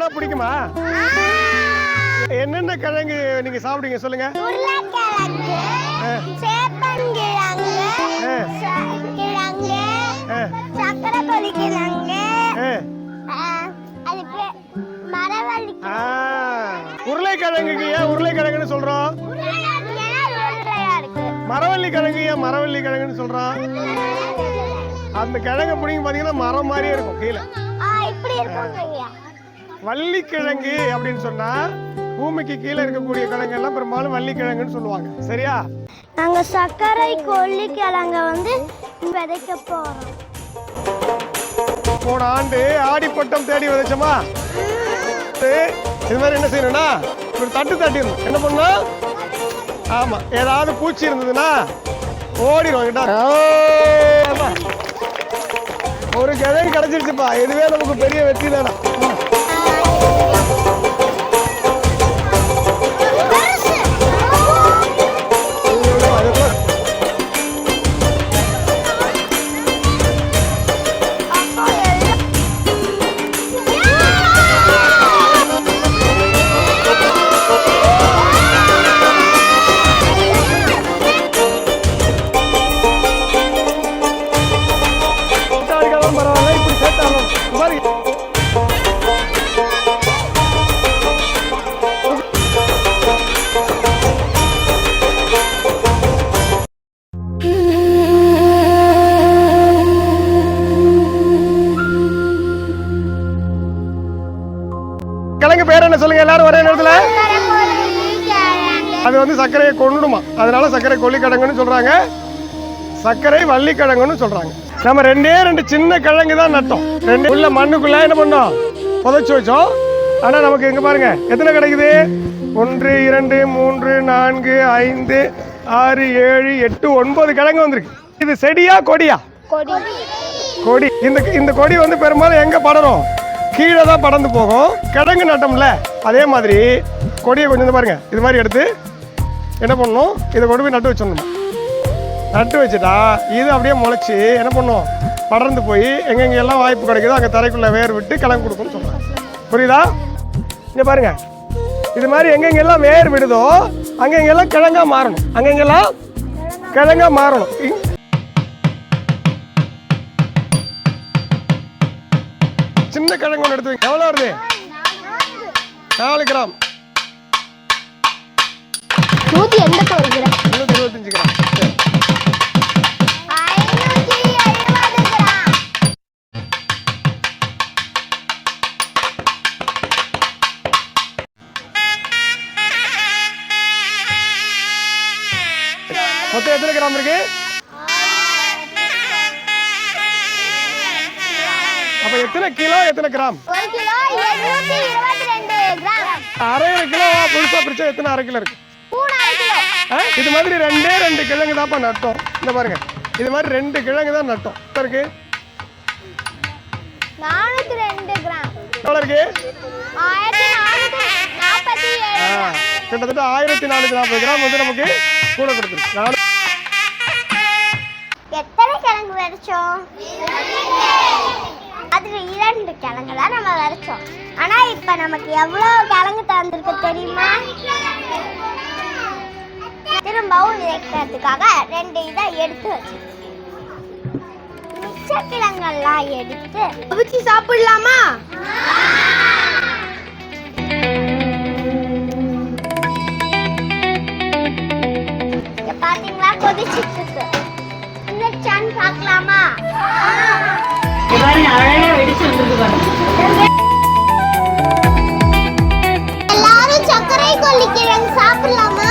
கிழங்குன்னா பிடிக்குமா? என்னென்ன கிழங்கு நீங்க சாப்பிடுங்க சொல்லுங்க. உருளைக்கிழங்கு, சேப்பங்கிழங்கு, கிழங்கு, சக்கரக்கோழி கிழங்கு, மரவள்ளி. உருளைக்கிழங்குக்கு ஏன் உருளைக்கிழங்குன்னு சொல்றோம்? மரவள்ளி கிழங்கு ஏன் மரவள்ளி கிழங்குன்னு சொல்றோம்? அந்த கிழங்கு பிடிங்க பாத்தீங்கன்னா மரம் மாதிரியே இருக்கும் கீழே. வள்ளிக்கிழங்கு அப்படின்னு சொன்னா பூமிக்கு கீழே இருக்கக்கூடிய கிழங்கு எல்லாம் பெரும்பாலும் வள்ளிக்கிழங்குன்னு சொல்லுவாங்க. சரியா? நாங்க சர்க்கரை கொல்லி கிழங்க விதைக்க போறோம். போன ஆண்டு ஆடிப்பட்டம் தேடி விதைச்சோமா? இது மாதிரி என்ன செய்யணும்னா ஒரு தட்டு தட்டிடணும். என்ன பண்ணணும்? ஆமா, ஏதாவது பூச்சி இருந்ததுன்னா ஓடிடும். ஒரு கிழங்கு கிடைச்சிருச்சுப்பா, இதுவே நமக்கு பெரிய வெற்றி தானே. கிழங்கு பேர் என்ன சொல்லுங்க எல்லாரும் ஒரே நேரத்துல? அது சர்க்கரையை கொண்டுடுமா, அதனால சர்க்கரை கொல்லிக்கிழங்குன்னு சொல்றாங்க, சர்க்கரை வள்ளிக்கிழங்குன்னு சொல்றாங்க. நம்ம ரெண்டு சின்ன கிழங்கு தான் நட்டோம். ரெண்டு உள்ள மண்ணுக்குள்ள என்ன பண்ணோம், புதைச்சு வச்சோம். ஆனா நமக்கு எங்க பாருங்க எத்தனை கிடைக்குது? 1 2 3 4 5 6 7 8 9 கிழங்கு வந்திருக்கு. இது செடியா கொடியா? கொடி. இந்த கொடி பெரும்பாலும் எங்க படரும்? கீழே தான் படர்ந்து போகும். கிழங்கு நட்டோம்ல, அதே மாதிரி கொடியை கொஞ்சம் பாருங்க இது மாதிரி எடுத்து என்ன பண்ணணும், இதை கொண்டு போய் நட்டு வச்சிடணும். நட்டு வச்சுட்டா இது அப்படியே முளைச்சி என்ன பண்ணும், படர்ந்து போய் எங்கெங்கெல்லாம் வாய்ப்பு கிடைக்குதோ அங்கே தரைக்குள்ள வேர் விட்டு கிழங்கு கொடுக்கும்னு சொல்கிறாங்க. புரியுதா? இங்கே பாருங்க, இது மாதிரி எங்கெங்கெல்லாம் வேர் விடுதோ அங்கெங்கெல்லாம் கிழங்கா மாறணும். அங்கெங்கெல்லாம் கிழங்கா மாறணும். சின்ன கிழங்கு ஒன்று எடுத்து எவ்வளோ வருது? 4 கிராம். 185 கிராம். 570 கிராம். மொத்தம் எத்தனை கிராம் இருக்கு? அப்ப எத்தனை கிலோ எத்தனை கிராம்? 1 kilo 722 gram. அரை கிலோ புதுசா பிரிச்சா எத்தனை அரை கிலோ இருக்கு? 3 கிலோ. இது மாதிரி 2 கிழங்கு தான்ப்பா நட்டோம். இந்த பாருங்க, இது மாதிரி 2 கிழங்கு தான் நட்டோம். இருக்கு 402 கிராம். எவ்வளவு இருக்கு? 1447. கிட்டத்தட்ட 1440 கிராம் நமக்கு கூட கொடுத்துருக்கு. எத்தனை கிழங்கு விதைச்சோம்? அதுல 2 கிழங்கு தான் நம்ம விதைச்சோம். ஆனா இப்ப நமக்கு எவ்வளவு கிழங்கு தந்திருக்கு தெரியுமா? திரும்பவும் விதைக்கிறதுக்காக 2 இதை எடுத்து வச்சு மிச்ச கிழங்கெல்லாம் எடுத்து அவிச்சு சாப்பிடலாமா? பாத்தீங்களா, கொதிச்சிட்டு இருக்கு. பார்க்கலாமா? எல்லாரும் சர்க்கரை கொல்லி கிழங்கு சாப்பிடலாமா?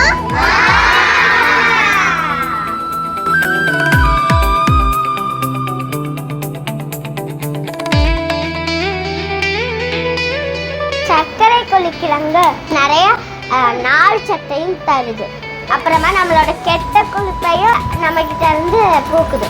சர்க்கரை கொல்லி கிழங்கு நிறைய நார் சத்தையும் தருது. அப்புறமா நம்மளோட கெட்ட கொழுப்பையும் நம்ம கிட்ட இருந்து போக்குது.